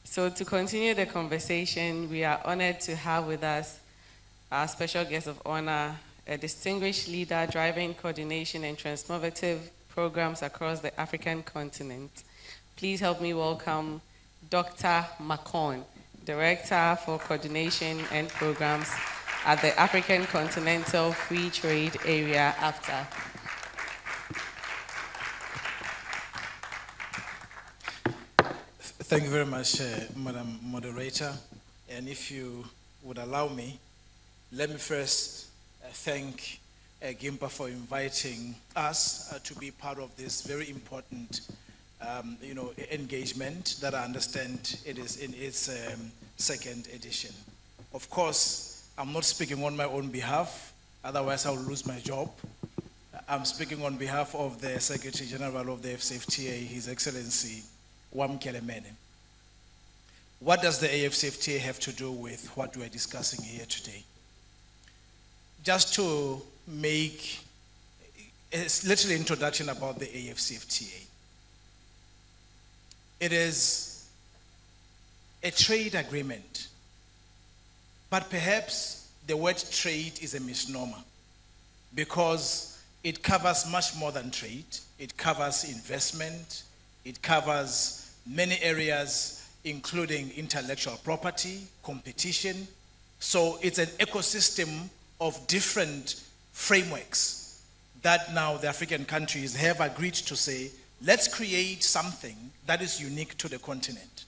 So to continue the conversation, we are honored to have with us our special guest of honor, a distinguished leader driving coordination and transformative programs across the African continent. Please help me welcome Dr. Makong, Director for Coordination and Programs at the African Continental Free Trade Area, AfCFTA. Thank you very much, Madam Moderator. And if you would allow me, let me first thank GIMPA for inviting us to be part of this very important engagement that I understand it is in its second edition. Of course, I'm not speaking on my own behalf, otherwise I will lose my job. I'm speaking on behalf of the Secretary General of the AfCFTA, His Excellency, Wamkele Mene. What does the AfCFTA have to do with what we're discussing here today? Just to make a little introduction about the AfCFTA. It is a trade agreement, but perhaps the word trade is a misnomer because it covers much more than trade. It covers investment, it covers many areas including intellectual property, competition. So it's an ecosystem of different frameworks that now the African countries have agreed to say, let's create something that is unique to the continent.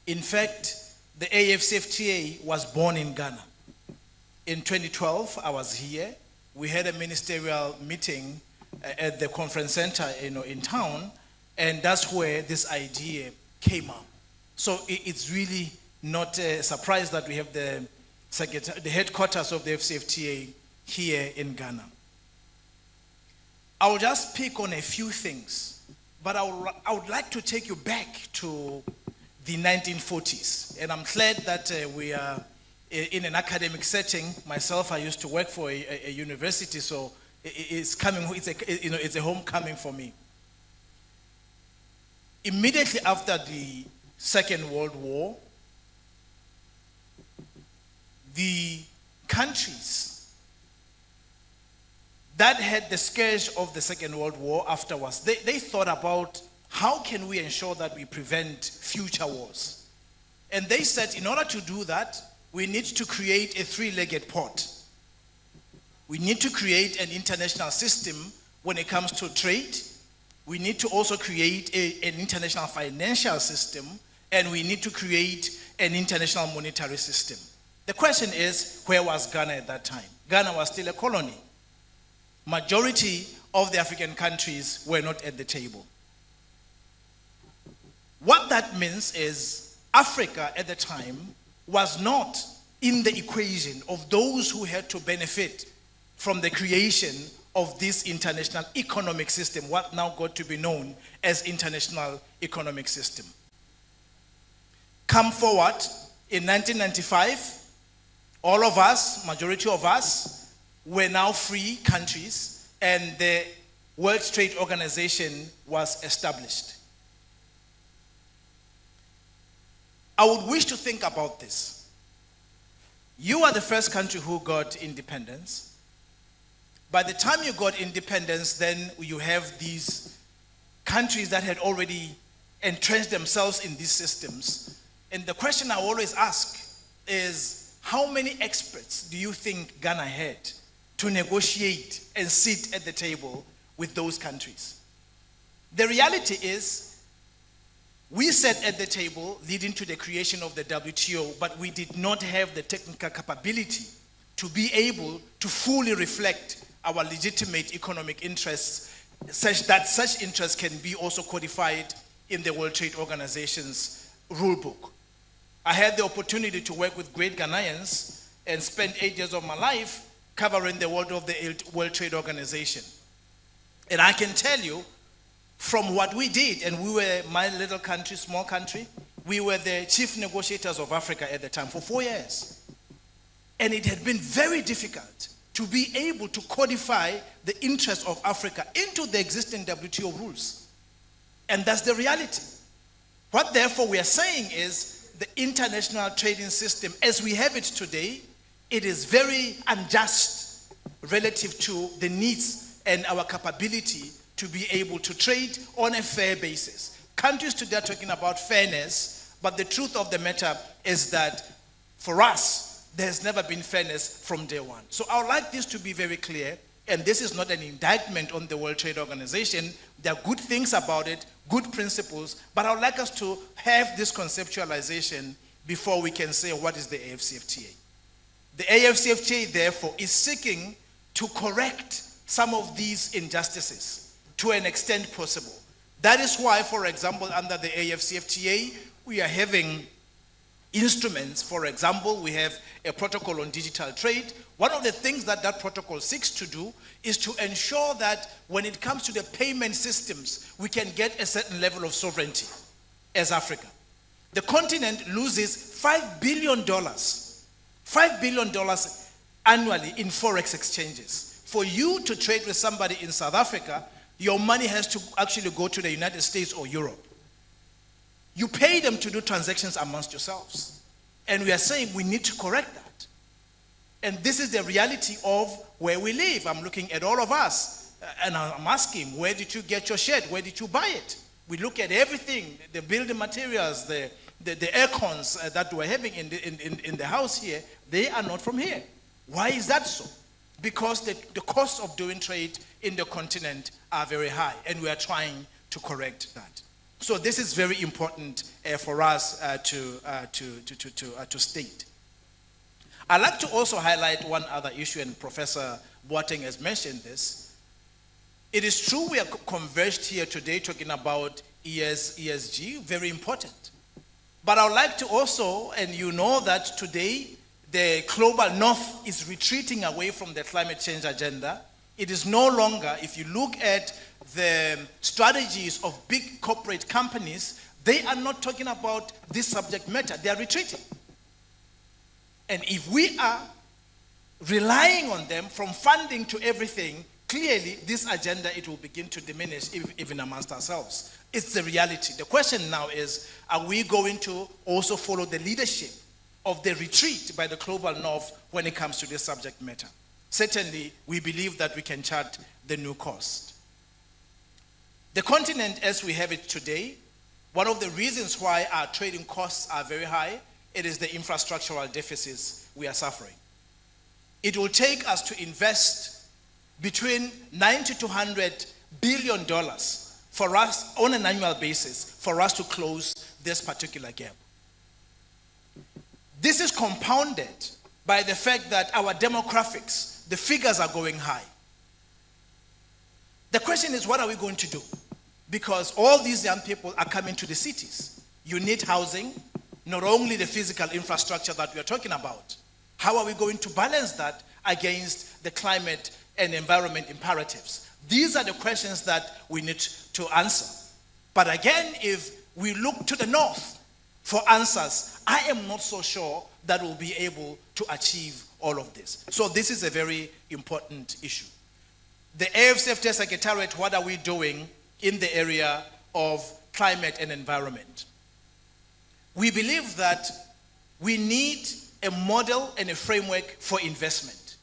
In fact, the AfCFTA was born in Ghana. In 2012, I was here. We had a ministerial meeting at the conference center in town, and that's where this idea came up. So it's really not a surprise that we have the headquarters of the AfCFTA here in Ghana. I'll just pick on a few things, but I would like to take you back to the 1940s. And I'm glad that we are in an academic setting. Myself, I used to work for a university, so it's a homecoming for me. Immediately after the Second World War, the countries that had the scourge of the Second World War afterwards, they thought about how can we ensure that we prevent future wars. And they said in order to do that, we need to create a three-legged pot. We need to create an international system when it comes to trade. We need to also create an international financial system, and we need to create an international monetary system. The question is, where was Ghana at that time? Ghana was still a colony. Majority of the African countries were not at the table. What that means is Africa at the time was not in the equation of those who had to benefit from the creation of this international economic system, what now got to be known as international economic system. Come forward in 1995, all of us, majority of us, were now free countries, and the World Trade Organization was established. I would wish to think about this. You are the first country who got independence. By the time you got independence, then you have these countries that had already entrenched themselves in these systems. And the question I always ask is, how many experts do you think Ghana had to negotiate and sit at the table with those countries? The reality is, we sat at the table leading to the creation of the WTO, but we did not have the technical capability to be able to fully reflect our legitimate economic interests, such that such interests can be also codified in the World Trade Organization's rule book. I had the opportunity to work with great Ghanaians and spend 8 years of my life covering the world of the World Trade Organization. And I can tell you, from what we did, and we were my little country, small country, we were the chief negotiators of Africa at the time for 4 years. And it had been very difficult to be able to codify the interests of Africa into the existing WTO rules. And that's the reality. What therefore we are saying is the international trading system as we have it today, it is very unjust relative to the needs and our capability to be able to trade on a fair basis. Countries today are talking about fairness, but the truth of the matter is that for us, there has never been fairness from day one. So I would like this to be very clear, and this is not an indictment on the World Trade Organization. There are good things about it, good principles, but I would like us to have this conceptualization before we can say what is the AfCFTA. The AfCFTA, therefore, is seeking to correct some of these injustices to an extent possible. That is why, for example, under the AfCFTA, we are having instruments. For example, we have a protocol on digital trade. One of the things that that protocol seeks to do is to ensure that when it comes to the payment systems, we can get a certain level of sovereignty as Africa. The continent loses $5 billion annually in forex exchanges. For you to trade with somebody in South Africa, your money has to actually go to the United States or Europe. You pay them to do transactions amongst yourselves. And we are saying we need to correct that. And this is the reality of where we live. I'm looking at all of us, and I'm asking, where did you get your shed? Where did you buy it? We look at everything, the building materials, the air cons that we're having in the house here, they are not from here. Why is that so? Because the costs of doing trade in the continent are very high, and we are trying to correct that. So this is very important for us to state. I'd like to also highlight one other issue, and Professor Boateng has mentioned this. It is true we are converged here today talking about ESG, very important. But I would like to also, and you know that today the global north is retreating away from the climate change agenda. It is no longer, if you look at the strategies of big corporate companies, they are not talking about this subject matter. They are retreating. And if we are relying on them from funding to everything, clearly this agenda, it will begin to diminish even amongst ourselves. It's the reality. The question now is, are we going to also follow the leadership of the retreat by the global north when it comes to this subject matter? Certainly, we believe that we can chart the new course. The continent as we have it today, one of the reasons why our trading costs are very high, it is the infrastructural deficits we are suffering. It will take us to invest between $90 to $100 billion for us on an annual basis for us to close this particular gap. This is compounded by the fact that our demographics, the figures are going high. The question is, what are we going to do? Because all these young people are coming to the cities. You need housing, not only the physical infrastructure that we are talking about. How are we going to balance that against the climate and environment imperatives? These are the questions that we need to answer. But again, if we look to the north for answers, I am not so sure that we'll be able to achieve all of this. So this is a very important issue. The AfCFTA Secretariat, what are we doing in the area of climate and environment? We believe that we need a model and a framework for investment.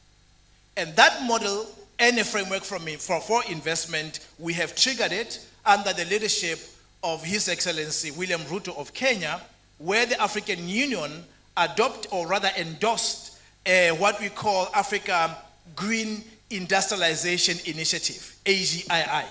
And that model and a framework for investment, we have triggered it under the leadership of His Excellency William Ruto of Kenya, where the African Union endorsed what we call Africa Green Industrialization Initiative, AGII.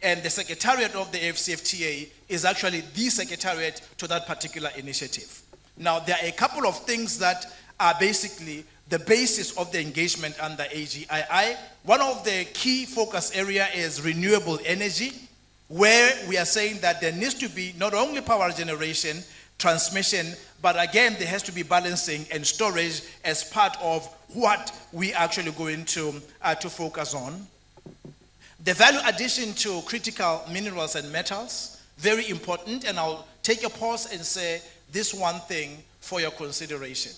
And the secretariat of the AfCFTA is actually the secretariat to that particular initiative. Now, there are a couple of things that are basically the basis of the engagement under AGII. One of the key focus area is renewable energy, where we are saying that there needs to be not only power generation, transmission, but again, there has to be balancing and storage as part of what we actually going to focus on. The value addition to critical minerals and metals, very important, and I'll take a pause and say this one thing for your consideration.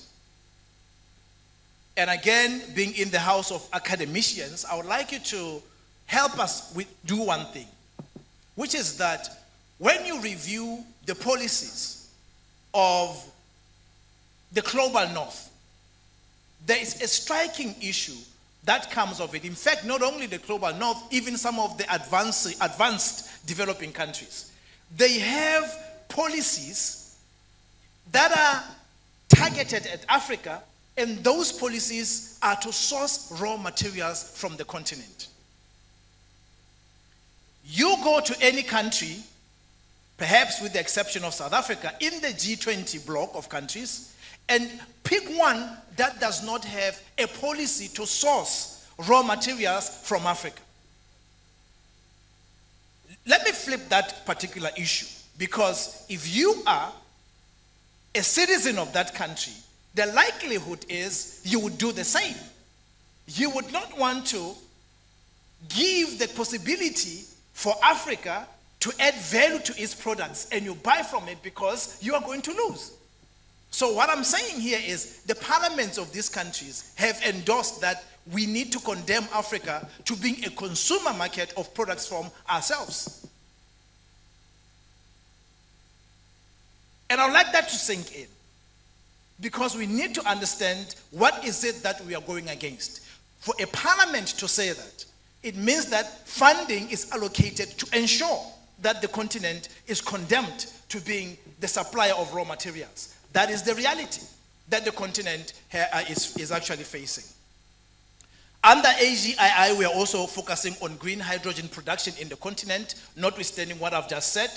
And again, being in the house of academicians, I would like you to help us do one thing, which is that when you review the policies of the global north, there is a striking issue that comes of it. In fact, not only the global north, even some of the advanced developing countries, they have policies that are targeted at Africa, and those policies are to source raw materials from the continent. You go to any country, perhaps with the exception of South Africa, in the G20 bloc of countries, and pick one that does not have a policy to source raw materials from Africa. Let me flip that particular issue, because if you are a citizen of that country, the likelihood is you would do the same. You would not want to give the possibility for Africa to add value to its products, and you buy from it because you are going to lose. So what I'm saying here is the parliaments of these countries have endorsed that we need to condemn Africa to being a consumer market of products from ourselves. And I'd like that to sink in, because we need to understand what is it that we are going against. For a parliament to say that, it means that funding is allocated to ensure that the continent is condemned to being the supplier of raw materials. That is the reality that the continent is actually facing. Under AGII, we are also focusing on green hydrogen production in the continent, notwithstanding what I've just said.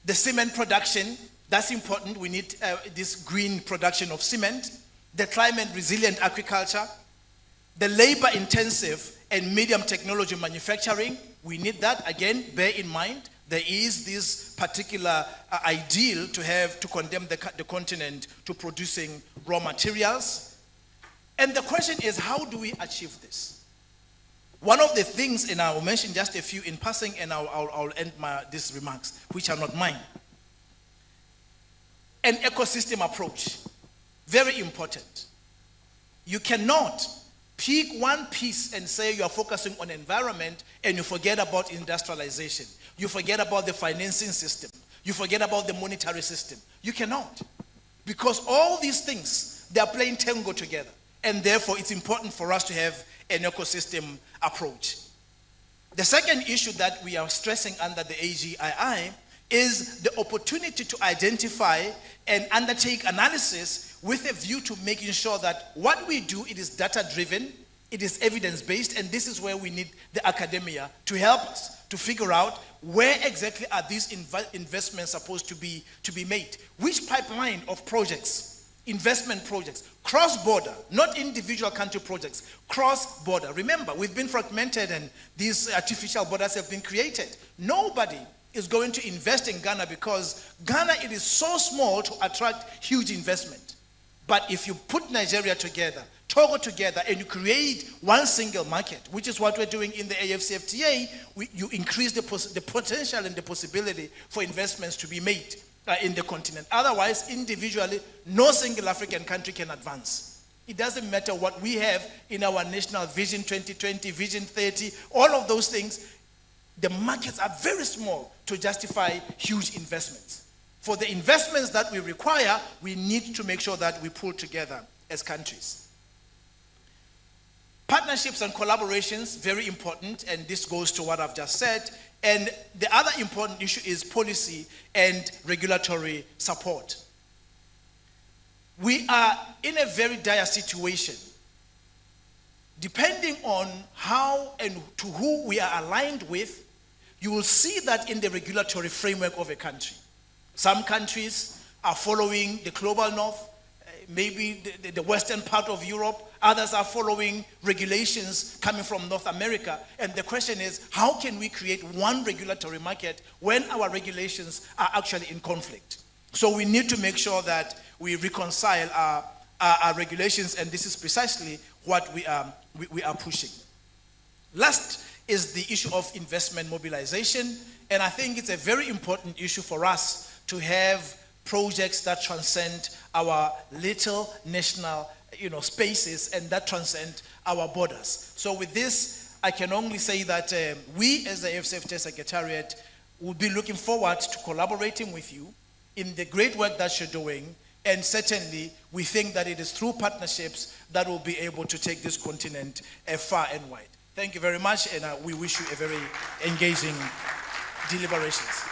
The cement production, that's important. We need this green production of cement. The climate resilient agriculture. The labor intensive and medium technology manufacturing, we need that. Again, bear in mind, there is this particular ideal to condemn the continent to producing raw materials. And the question is, how do we achieve this? One of the things, and I will mention just a few in passing, and I'll end these remarks, which are not mine. An ecosystem approach, very important. You cannot pick one piece and say you are focusing on environment and you forget about industrialization. You forget about the financing system. You forget about the monetary system. You cannot. Because all these things, they are playing tango together. And therefore, it's important for us to have an ecosystem approach. The second issue that we are stressing under the AGII is the opportunity to identify and undertake analysis with a view to making sure that what we do, it is data-driven, it is evidence-based, and this is where we need the academia to help us to figure out where exactly are these investments supposed to be made. Which pipeline of projects, investment projects, cross-border, not individual country projects, cross-border. Remember, we've been fragmented and these artificial borders have been created. Nobody is going to invest in Ghana because Ghana, it is so small to attract huge investment. But if you put Nigeria together, Togo together, and you create one single market, which is what we're doing in the AfCFTA, you increase the potential and the possibility for investments to be made in the continent. Otherwise, individually, no single African country can advance. It doesn't matter what we have in our national Vision 2020, Vision 30, all of those things. The markets are very small to justify huge investments. For the investments that we require, we need to make sure that we pull together as countries. Partnerships and collaborations, very important, and this goes to what I've just said. And the other important issue is policy and regulatory support. We are in a very dire situation. Depending on how and to who we are aligned with, you will see that in the regulatory framework of a country. Some countries are following the global north, maybe the western part of Europe. Others are following regulations coming from North America. And the question is, how can we create one regulatory market when our regulations are actually in conflict? So we need to make sure that we reconcile our regulations, and this is precisely what we are pushing. Last is the issue of investment mobilization, and I think it's a very important issue for us to have projects that transcend our little national spaces and that transcend our borders. So with this, I can only say that we as the AfCFTA Secretariat We'll be looking forward to collaborating with you in the great work that you're doing. And certainly, we think that it is through partnerships that we'll be able to take this continent far and wide. Thank you very much, and we wish you a very engaging deliberations.